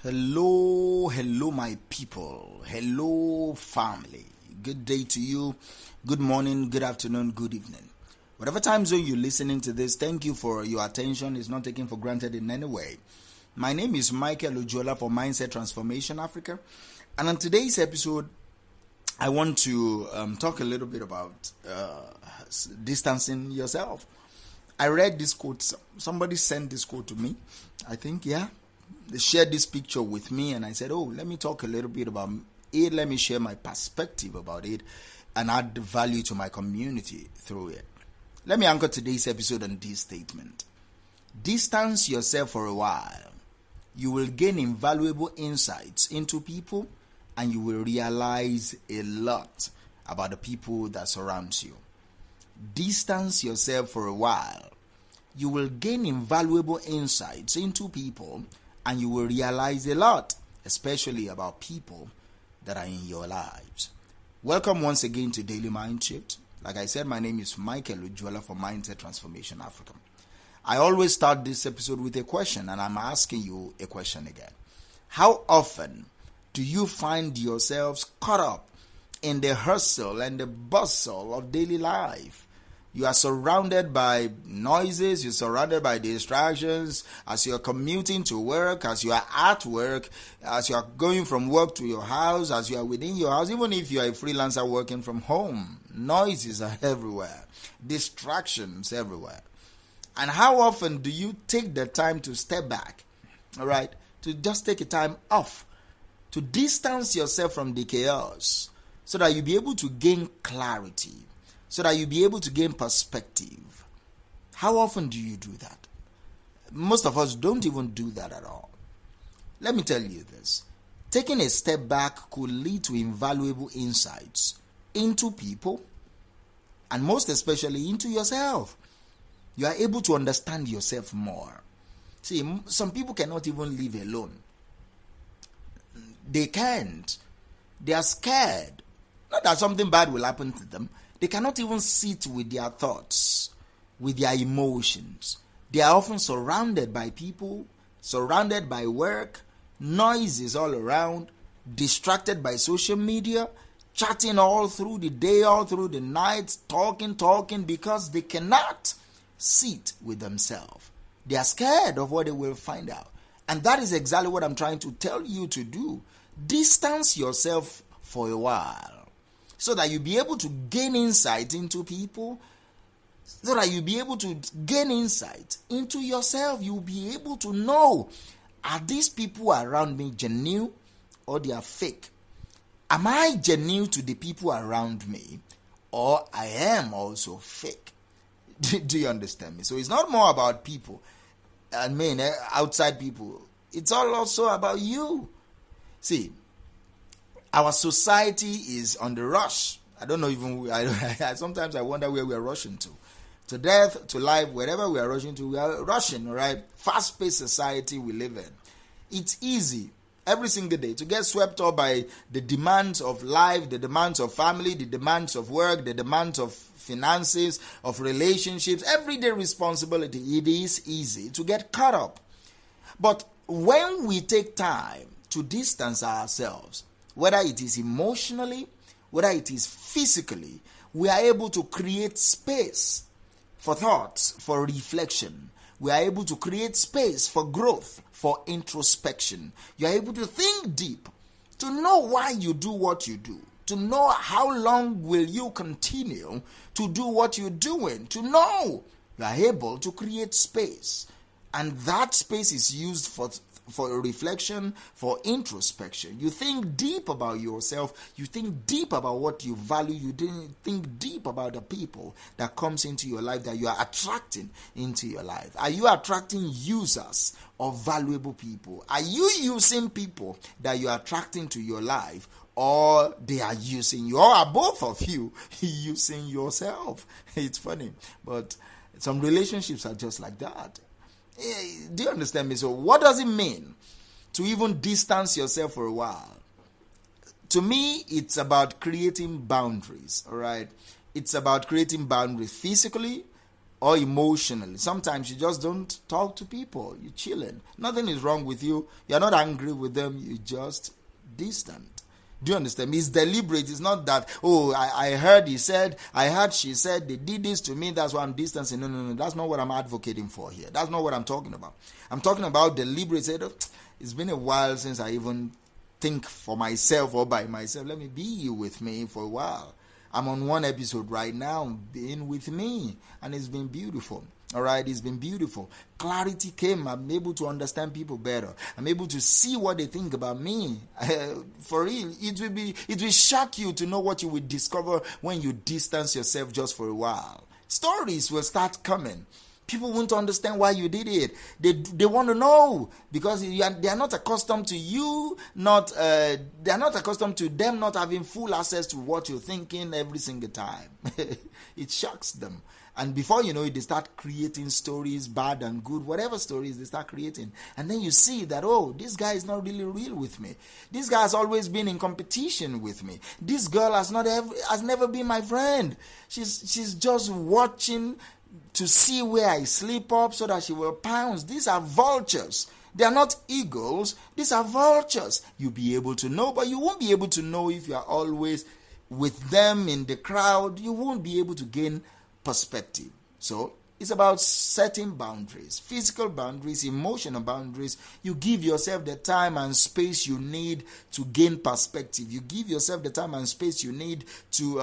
Hello, my people. Hello, family. Good day to you. Good morning, good afternoon, good evening. Whatever time zone you're listening to this, thank you for your attention. It's not taken for granted in any way. My name is Michael Ujola for Mindset Transformation Africa. And on today's episode, I want to talk a little bit about distancing yourself. I read this quote. Somebody sent this quote to me. I think, they shared this picture with me, and I said, let me talk a little bit about it. Let me share my perspective about it and add value to my community through it. Let me anchor today's episode on this statement. Distance yourself for a while. You will gain invaluable insights into people, and you will realize a lot about the people that surround you. Distance yourself for a while. You will gain invaluable insights into people, and you will realize a lot, especially about people that are in your lives. Welcome once again to Daily Mind Shift. Like I said, my name is Michael Ujola for Mindset Transformation Africa. I always start this episode with a question, and I'm asking you a question again. How often do you find yourselves caught up in the hustle and the bustle of daily life? You are surrounded by noises, you're surrounded by distractions as you're commuting to work, as you are at work, as you are going from work to your house, as you are within your house, even if you are a freelancer working from home. Noises are everywhere, distractions everywhere. And how often do you take the time to step back, all right, to just take a time off, to distance yourself from the chaos so that you be able to gain clarity? So that you'll be able to gain perspective. How often do you do that? Most of us don't even do that at all. Let me tell you this. Taking a step back could lead to invaluable insights into people, and most especially into yourself. You are able to understand yourself more. See, some people cannot even live alone. They can't. They are scared. Not that something bad will happen to them. They cannot even sit with their thoughts, with their emotions. They are often surrounded by people, surrounded by work, noises all around, distracted by social media, chatting all through the day, all through the night, talking, because they cannot sit with themselves. They are scared of what they will find out. And that is exactly what I'm trying to tell you to do. Distance yourself for a while, so that you'll be able to gain insight into people, so that you'll be able to gain insight into yourself. You'll be able to know, are these people around me genuine or they are fake? Am I genuine to the people around me, or I am also fake? Do you understand me? So it's not more about people, outside people. It's all also about you. See, our society is on the rush. I don't know even, sometimes I wonder where we are rushing to. To death, to life, wherever we are rushing to, we are rushing, all right? Fast-paced society we live in. It's easy every single day to get swept up by the demands of life, the demands of family, the demands of work, the demands of finances, of relationships, everyday responsibility. It is easy to get caught up. But when we take time to distance ourselves, whether it is emotionally, whether it is physically, we are able to create space for thoughts, for reflection. We are able to create space for growth, for introspection. You are able to think deep, to know why you do what you do, to know how long will you continue to do what you're doing, to know you are able to create space. And that space is used for reflection, for introspection. You think deep about yourself. You think deep about what you value. You think deep about the people that comes into your life, that you are attracting into your life. Are you attracting users of valuable people? Are you using people that you are attracting to your life, or they are using you, or are both of you using yourself? It's funny, but some relationships are just like that. Do you understand me? So what does it mean to even distance yourself for a while? To me, it's about creating boundaries, all right? It's about creating boundaries physically, or emotionally. Sometimes you just don't talk to people. You're chilling. Nothing is wrong with you. You're not angry with them. You're just distant. Do you understand? It's deliberate. It's not that, oh, I heard he said, I heard she said, they did this to me, that's why I'm distancing. No. That's not what I'm advocating for here. That's not what I'm talking about. I'm talking about deliberate. It's been a while since I even think for myself or by myself. Let me be with me for a while. I'm on one episode right now, being with me, and it's been beautiful. All right, it's been beautiful. Clarity came. I'm able to understand people better. I'm able to see what they think about me. For real, it will shock you to know what you will discover when you distance yourself just for a while. Stories will start coming. People won't understand why you did it. They want to know because they are not accustomed to you. They are not accustomed to them not having full access to what you're thinking every single time. It shocks them. And before you know it, they start creating stories, bad and good, whatever stories they start creating. And then you see that, oh, this guy is not really real with me. This guy has always been in competition with me. This girl has never been my friend. She's just watching to see where I sleep up so that she will pounce. These are vultures. They are not eagles. These are vultures. You'll be able to know, but you won't be able to know if you are always with them in the crowd. You won't be able to gain perspective. So it's about setting boundaries, physical boundaries, emotional boundaries. You give yourself the time and space you need to gain perspective. You give yourself the time and space you need to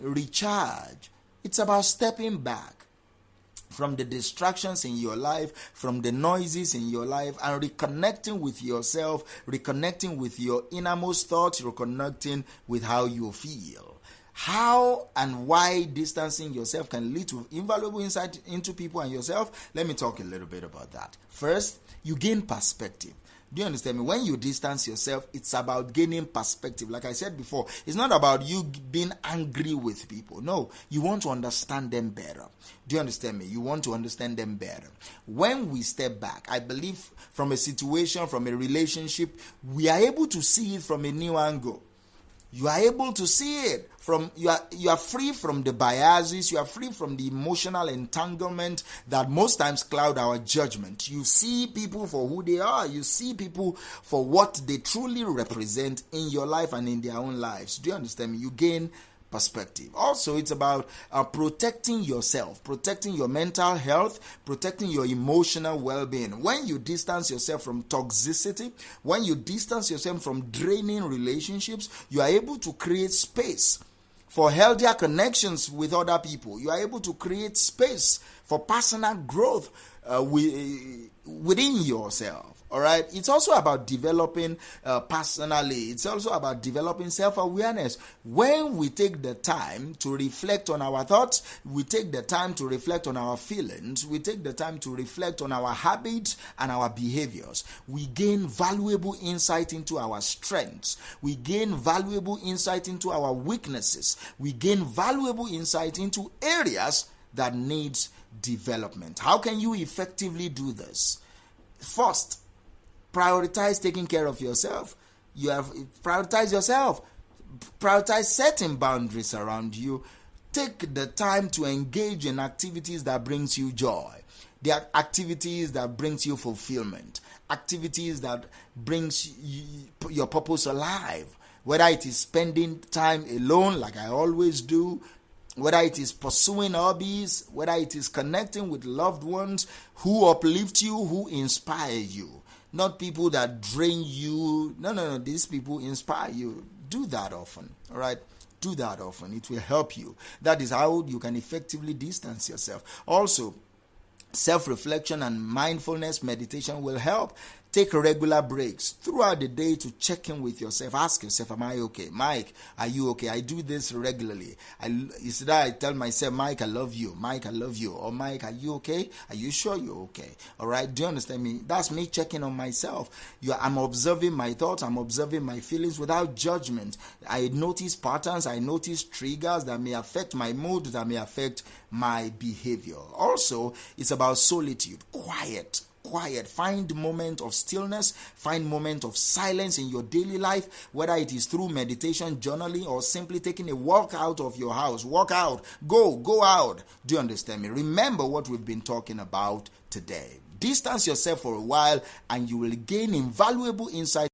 recharge. It's about stepping back from the distractions in your life, from the noises in your life, and reconnecting with yourself, reconnecting with your innermost thoughts, reconnecting with how you feel. How and why distancing yourself can lead to invaluable insight into people and yourself. Let me talk a little bit about that. First, you gain perspective. Do you understand me? When you distance yourself, it's about gaining perspective. Like I said before, it's not about you being angry with people. No, you want to understand them better. Do you understand me? You want to understand them better. When we step back, I believe from a situation, from a relationship, we are able to see it from a new angle. You are able to see it from you are free from the biases, you are free from the emotional entanglement that most times cloud our judgment. You see people for who they are, you see people for what they truly represent in your life and in their own lives. Do you understand me? You gain perspective. Also, it's about protecting yourself, protecting your mental health, protecting your emotional well-being. When you distance yourself from toxicity, when you distance yourself from draining relationships, you are able to create space for healthier connections with other people. You are able to create space for personal growth within yourself. All right. It's also about developing personally. It's also about developing self-awareness. When we take the time to reflect on our thoughts, we take the time to reflect on our feelings, we take the time to reflect on our habits and our behaviors, we gain valuable insight into our strengths. We gain valuable insight into our weaknesses. We gain valuable insight into areas that needs development. How can you effectively do this? First, prioritize taking care of yourself. Prioritize yourself. Prioritize setting boundaries around you. Take the time to engage in activities that brings you joy. There are activities that brings you fulfillment. Activities that brings your purpose alive. Whether it is spending time alone like I always do, whether it is pursuing hobbies, whether it is connecting with loved ones who uplift you, who inspire you. Not people that drain you. No. These people inspire you. Do that often. All right? Do that often. It will help you. That is how you can effectively distance yourself. Also, self-reflection and mindfulness meditation will help. Take regular breaks throughout the day to check in with yourself. Ask yourself, am I okay? Mike, are you okay? I do this regularly. I tell myself, Mike, I love you. Mike, I love you. Or Mike, are you okay? Are you sure you're okay? All right. Do you understand me? That's me checking on myself. I'm observing my thoughts. I'm observing my feelings without judgment. I notice patterns. I notice triggers that may affect my mood, that may affect my behavior. Also, it's about solitude, quiet quiet. Find moment of stillness. Find moment of silence in your daily life, whether it is through meditation, journaling, or simply taking a walk out of your house. Walk out. Go out. Do you understand me? Remember what we've been talking about today. Distance yourself for a while and you will gain invaluable insight